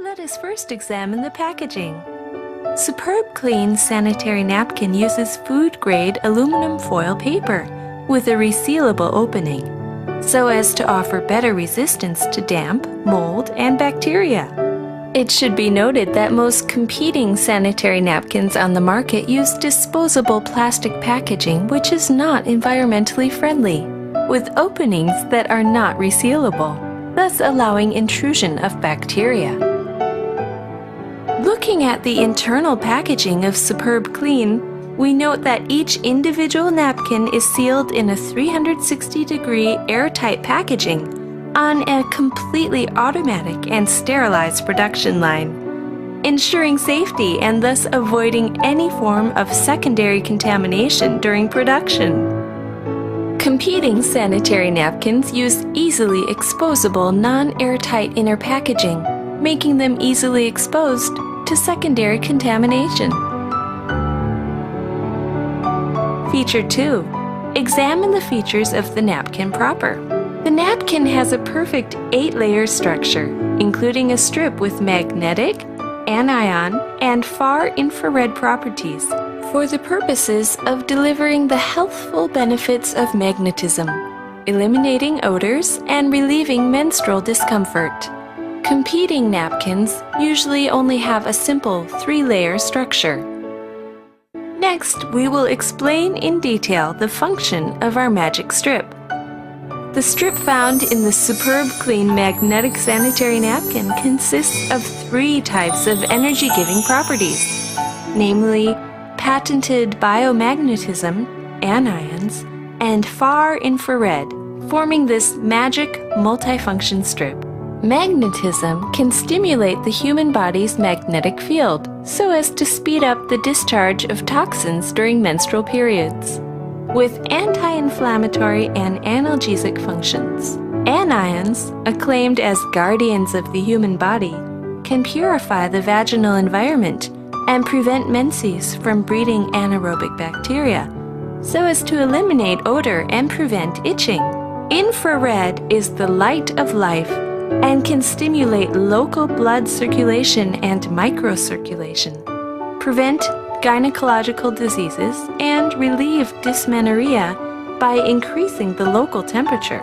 Let us first examine the packaging. Superbklean Sanitary Napkin uses food-grade aluminum foil paper with a resealable opening, so as to offer better resistance to damp, mold, and bacteria. It should be noted that most competing sanitary napkins on the market use disposable plastic packaging, which is not environmentally friendly, with openings that are not resealable, thus allowing intrusion of bacteria. Looking at the internal packaging of Superbklean, we note that each individual napkin is sealed in a 360-degree airtight packaging on a completely automatic and sterilized production line, ensuring safety and thus avoiding any form of secondary contamination during production. Competing sanitary napkins use easily exposable non-airtight inner packaging, making them easily exposed to secondary contamination. Feature 2. Examine the features of the napkin proper. The napkin has a perfect 8-layer structure, including a strip with magnetic, anion, and far-infrared properties for the purposes of delivering the healthful benefits of magnetism, eliminating odors, and relieving menstrual discomfort. Competing napkins usually only have a simple 3-layer structure. Next, we will explain in detail the function of our magic strip. The strip found in the Superbklean magnetic sanitary napkin consists of 3 types of energy-giving properties, namely patented biomagnetism, anions, and far-infrared, forming this magic multifunction strip. Magnetism can stimulate the human body's magnetic field so as to speed up the discharge of toxins during menstrual periods. With anti-inflammatory and analgesic functions, anions, acclaimed as guardians of the human body, can purify the vaginal environment and prevent menses from breeding anaerobic bacteria, so as to eliminate odor and prevent itching. Infrared is the light of life and can stimulate local blood circulation and microcirculation, prevent gynecological diseases, and relieve dysmenorrhea by increasing the local temperature.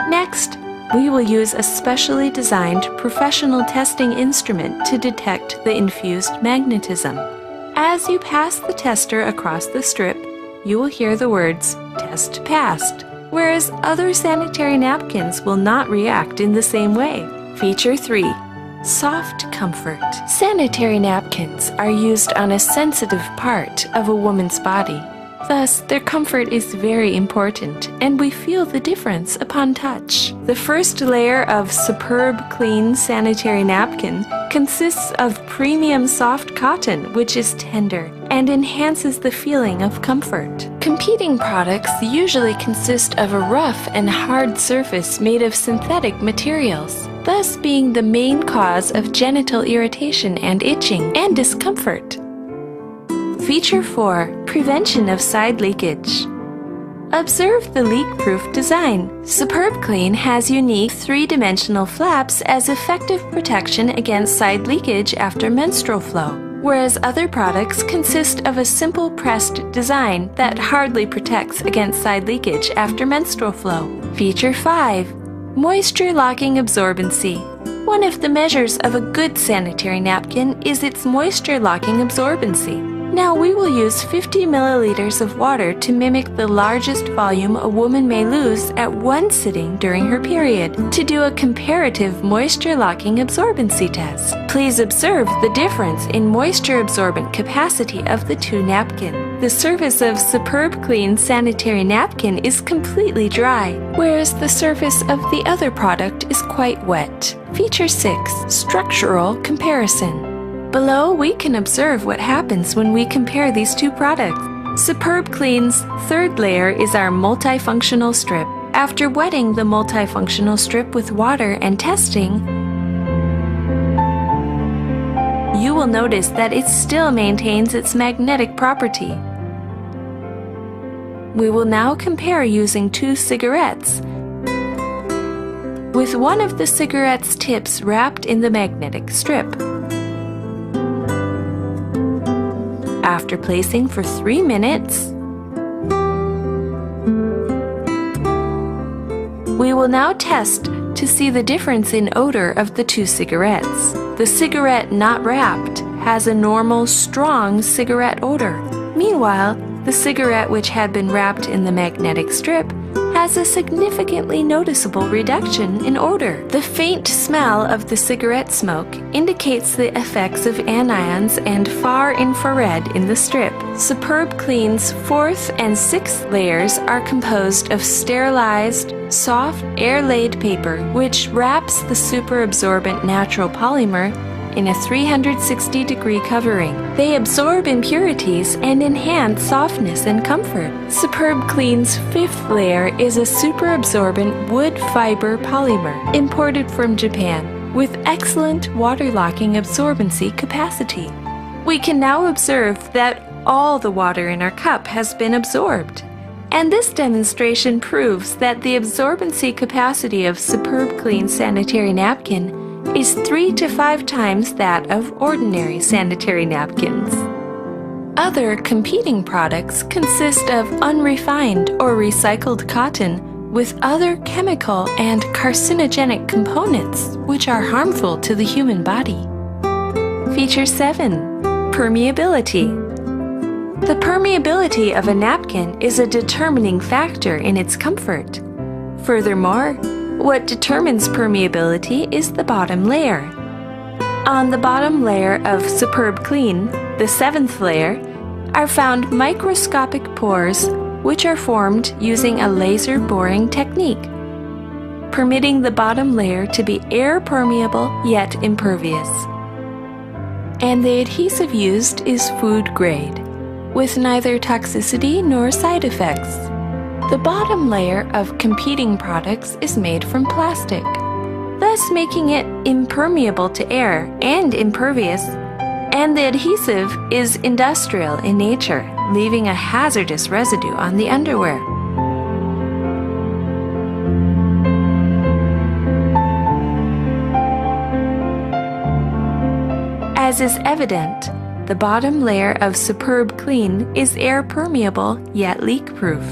Next, we will use a specially designed professional testing instrument to detect the infused magnetism. As you pass the tester across the strip, you will hear the words "Test passed," whereas other sanitary napkins will not react in the same way. Feature 3. Soft comfort. Sanitary napkins are used on a sensitive part of a woman's body. Thus, their comfort is very important, and we feel the difference upon touch. The first layer of Superbklean sanitary napkin consists of premium soft cotton, which is tender and enhances the feeling of comfort. Competing products usually consist of a rough and hard surface made of synthetic materials, thus being the main cause of genital irritation and itching and discomfort. Feature 4. Prevention of side leakage. Observe the leak-proof design. Superbklean has unique 3-dimensional flaps as effective protection against side leakage after menstrual flow, whereas other products consist of a simple pressed design that hardly protects against side leakage after menstrual flow. Feature 5. Moisture-locking absorbency. One of the measures of a good sanitary napkin is its moisture-locking absorbency. Now we will use 50 milliliters of water to mimic the largest volume a woman may lose at one sitting during her period to do a comparative moisture-locking absorbency test. Please observe the difference in moisture-absorbent capacity of the 2 napkins. The surface of Superbklean sanitary napkin is completely dry, whereas the surface of the other product is quite wet. Feature 6. Structural comparison. Below, we can observe what happens when we compare these 2 products. Superbklean's 3rd layer is our multifunctional strip. After wetting the multifunctional strip with water and testing, you will notice that it still maintains its magnetic property. We will now compare using 2 cigarettes. with one of the cigarette's tips wrapped in the magnetic strip. After placing for 3 minutes, we will now test to see the difference in odor of the two cigarettes. The cigarette not wrapped has a normal, strong cigarette odor. Meanwhile, the cigarette which had been wrapped in the magnetic strip has a significantly noticeable reduction in odor. The faint smell of the cigarette smoke indicates the effects of anions and far infrared in the strip. Superbklean's 4th and 6th layers are composed of sterilized, soft, air-laid paper, which wraps the superabsorbent natural polymer in a 360-degree covering. They absorb impurities and enhance softness and comfort. Superbklean's 5th layer is a superabsorbent wood fiber polymer imported from Japan with excellent water-locking absorbency capacity. We can now observe that all the water in our cup has been absorbed. And this demonstration proves that the absorbency capacity of Superbklean sanitary napkin is 3 to 5 times that of ordinary sanitary napkins. Other competing products consist of unrefined or recycled cotton with other chemical and carcinogenic components which are harmful to the human body. Feature 7. Permeability. The permeability of a napkin is a determining factor in its comfort. Furthermore, what determines permeability is the bottom layer. On the bottom layer of Superbklean, the 7th layer, are found microscopic pores which are formed using a laser boring technique, permitting the bottom layer to be air permeable yet impervious. And the adhesive used is food grade, with neither toxicity nor side effects. The bottom layer of competing products is made from plastic, thus making it impermeable to air and impervious, and the adhesive is industrial in nature, leaving a hazardous residue on the underwear. As is evident, the bottom layer of Superbklean is air permeable yet leak-proof.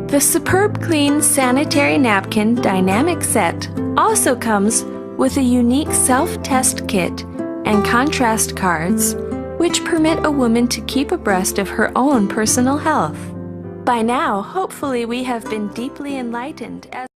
The Superbklean Sanitary Napkin Dynamic Set also comes with a unique self-test kit and contrast cards which permit a woman to keep abreast of her own personal health. By now, hopefully we have been deeply enlightened as